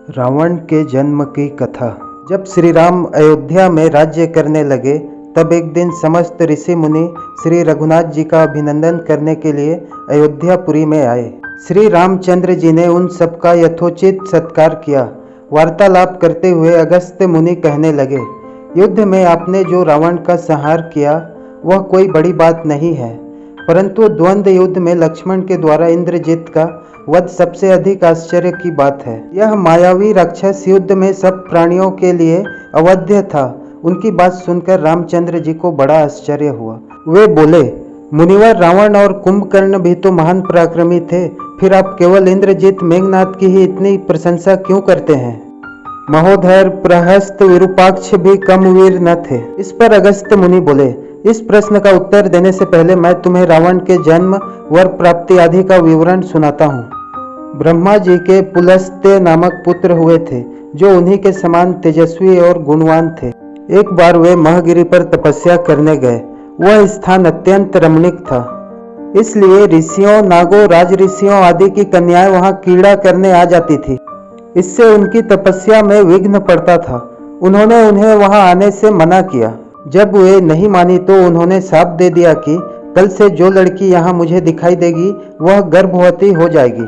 रावण के जन्म की कथा। जब श्री राम अयोध्या में राज्य करने लगे तब एक दिन समस्त ऋषि मुनि श्री रघुनाथ जी का अभिनंदन करने के लिए अयोध्यापुरी में आए। श्री रामचंद्र जी ने उन सबका यथोचित सत्कार किया। वार्तालाप करते हुए अगस्त्य मुनि कहने लगे, युद्ध में आपने जो रावण का संहार किया वह कोई बड़ी बात नहीं है, परंतु द्वंद्व युद्ध में लक्ष्मण के द्वारा इंद्रजित का वध सबसे अधिक आश्चर्य की बात है। यह मायावी राक्षस युद्ध में सब प्राणियों के लिए अवध्य था। उनकी बात सुनकर रामचंद्र जी को बड़ा आश्चर्य हुआ। वे बोले, मुनिवर, रावण और कुंभकर्ण भी तो महान पराक्रमी थे, फिर आप केवल इंद्रजित मेघनाथ की ही इतनी प्रशंसा क्यों करते हैं? महोदर, प्रहस्त, विरूपाक्ष भी कम वीर न थे। इस पर अगस्त्य मुनि बोले, इस प्रश्न का उत्तर देने से पहले मैं तुम्हें रावण के जन्म, वर प्राप्ति आदि का विवरण सुनाता हूँ। ब्रह्मा जी के पुलस्त्य नामक पुत्र हुए थे, जो उन्हीं के समान तेजस्वी और गुणवान थे। एक बार वे महगिरी पर तपस्या करने गए। वह स्थान अत्यंत रमणीक था, इसलिए ऋषियों, नागों, राज ऋषियों आदि की कन्याएं वहां क्रीड़ा करने आ जाती थी। इससे उनकी तपस्या में विघ्न पड़ता था। उन्होंने उन्हें वहां आने से मना किया। जब वे नहीं मानी तो उन्होंने शाप दे दिया कि कल से जो लड़की यहाँ मुझे दिखाई देगी वह गर्भवती हो जाएगी।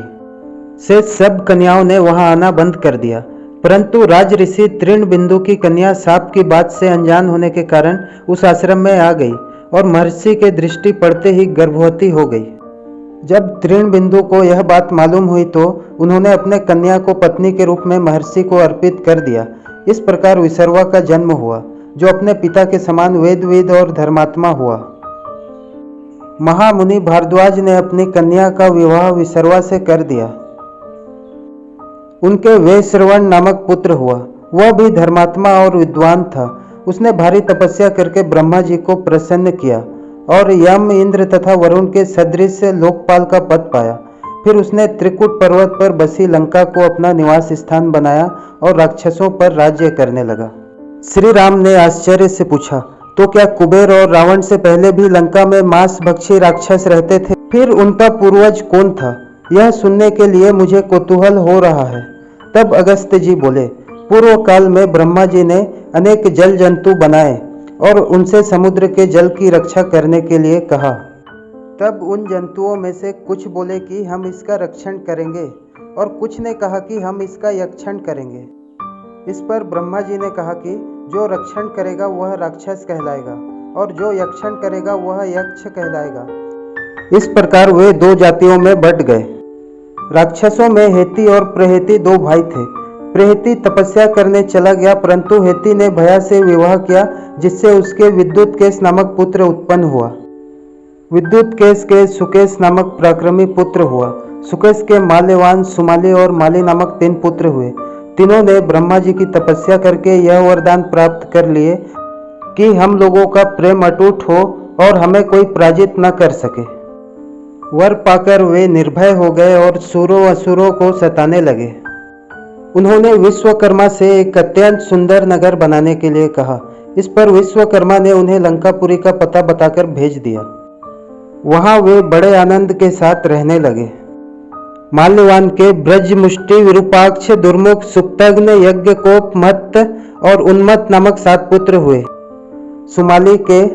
से सब कन्याओं ने वहां आना बंद कर दिया, परंतु राज ऋषि तृणबिंदु की कन्या साप की बात से अनजान होने के कारण उस आश्रम में आ गई और महर्षि के दृष्टि पड़ते ही गर्भवती हो गई। जब तृणबिंदु को यह बात मालूम हुई तो उन्होंने अपने कन्या को पत्नी के रूप में महर्षि को अर्पित कर दिया। इस प्रकार विसर्वा का जन्म हुआ, जो अपने पिता के समान वेदविद और धर्मात्मा हुआ। महामुनि भारद्वाज ने अपनी कन्या का विवाह विसर्वा से कर दिया। उनके वैश्रवण नामक पुत्र हुआ। वह भी धर्मात्मा और विद्वान था। उसने भारी तपस्या करके ब्रह्मा जी को प्रसन्न किया और यम, इंद्र तथा वरुण के सदृश लोकपाल का पद पाया। फिर उसने त्रिकुट पर्वत पर बसी लंका को अपना निवास स्थान बनाया और राक्षसों पर राज्य करने लगा। श्री राम ने आश्चर्य से पूछा, तो क्या कुबेर और रावण से पहले भी लंका में मांस भक्षी राक्षस रहते थे? फिर उनका पूर्वज कौन था? यह सुनने के लिए मुझे कौतूहल हो रहा है। तब अगस्त्य जी बोले, पूर्व काल में ब्रह्मा जी ने अनेक जल जंतु बनाए और उनसे समुद्र के जल की रक्षा करने के लिए कहा। तब उन जंतुओं में से कुछ बोले कि हम इसका रक्षण करेंगे और कुछ ने कहा कि हम इसका यक्षण करेंगे। इस पर ब्रह्मा जी ने कहा कि जो रक्षण करेगा वह राक्षस कहलाएगा और जो यक्षण करेगा वह यक्ष कहलाएगा। इस प्रकार वे दो जातियों में बंट गए। राक्षसों में हेती और प्रहेती दो भाई थे। प्रहेती तपस्या करने चला गया, परंतु हेती ने भया से विवाह किया, जिससे उसके विद्युत केश नामक पुत्र उत्पन्न हुआ। विद्युत केश के सुकेश नामक पराक्रमी पुत्र हुआ। सुकेश के माल्यवान, सुमाली और माली नामक 3 पुत्र हुए। तीनों ने ब्रह्मा जी की तपस्या करके यह वरदान प्राप्त कर लिए कि हम लोगों का प्रेम अटूट हो और हमें कोई पराजित न कर सके। वर पाकर वे निर्भय हो गए और सुरों असुरों को सताने लगे। उन्होंने विश्वकर्मा से एक अत्यंत सुंदर नगर बनाने के लिए कहा। इस पर विश्वकर्मा ने उन्हें लंकापुरी का पता बताकर भेज दिया। वहां वे बड़े आनंद के साथ रहने लगे। माल्यवान के ब्रजमुष्टि, विरूपाक्ष, दुर्मुख, सुक्तग्न, यज्ञकोप, मत्त और उन्मत्त नामक 7 पुत्र हुए। सुमाली के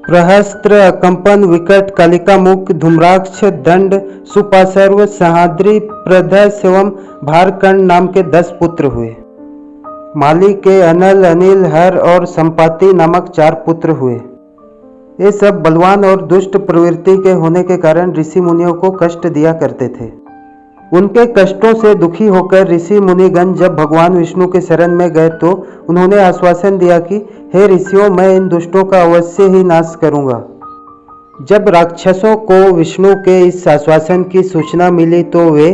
प्रहस्त्र, अकंपन, विकट, कालिकामुख, धूम्राक्ष, दंड, सुपासर्व, सहाद्री, प्रधस एवं भारकर्ण नाम के 10 पुत्र हुए। माली के अनल, अनिल, हर और संपाति नामक 4 पुत्र हुए। ये सब बलवान और दुष्ट प्रवृत्ति के होने के कारण ऋषि मुनियों को कष्ट दिया करते थे। उनके कष्टों से दुखी होकर ऋषि मुनिगण जब भगवान विष्णु के शरण में गए तो उन्होंने आश्वासन दिया कि हे ऋषियों, मैं इन दुष्टों का अवश्य ही नाश करूंगा। जब राक्षसों को विष्णु के इस आश्वासन की सूचना मिली तो वे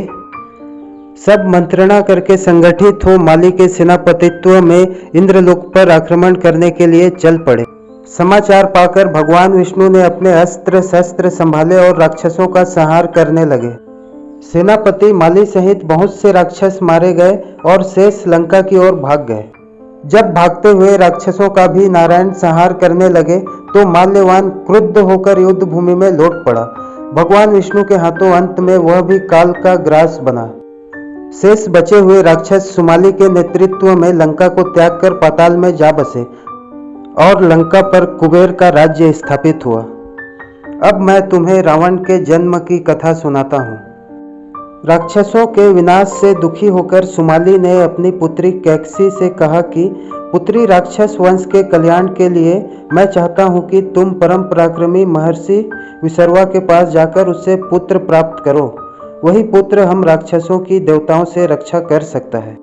सब मंत्रणा करके संगठित हो माली के सेनापतित्व में इंद्रलोक पर आक्रमण करने के लिए चल पड़े। समाचार पाकर भगवान विष्णु ने अपने अस्त्र शस्त्र संभाले और राक्षसों का संहार करने लगे। सेनापति माली सहित बहुत से राक्षस मारे गए और शेष लंका की ओर भाग गए। जब भागते हुए राक्षसों का भी नारायण संहार करने लगे तो माल्यवान क्रुद्ध होकर युद्ध भूमि में लौट पड़ा। भगवान विष्णु के हाथों अंत में वह भी काल का ग्रास बना। शेष बचे हुए राक्षस सुमाली के नेतृत्व में लंका को त्याग कर पाताल में जा बसे और लंका पर कुबेर का राज्य स्थापित हुआ। अब मैं तुम्हें रावण के जन्म की कथा सुनाता हूँ। राक्षसों के विनाश से दुखी होकर सुमाली ने अपनी पुत्री कैकसी से कहा कि पुत्री, राक्षस वंश के कल्याण के लिए मैं चाहता हूँ कि तुम परम पराक्रमी महर्षि विसर्वा के पास जाकर उससे पुत्र प्राप्त करो। वही पुत्र हम राक्षसों की देवताओं से रक्षा कर सकता है।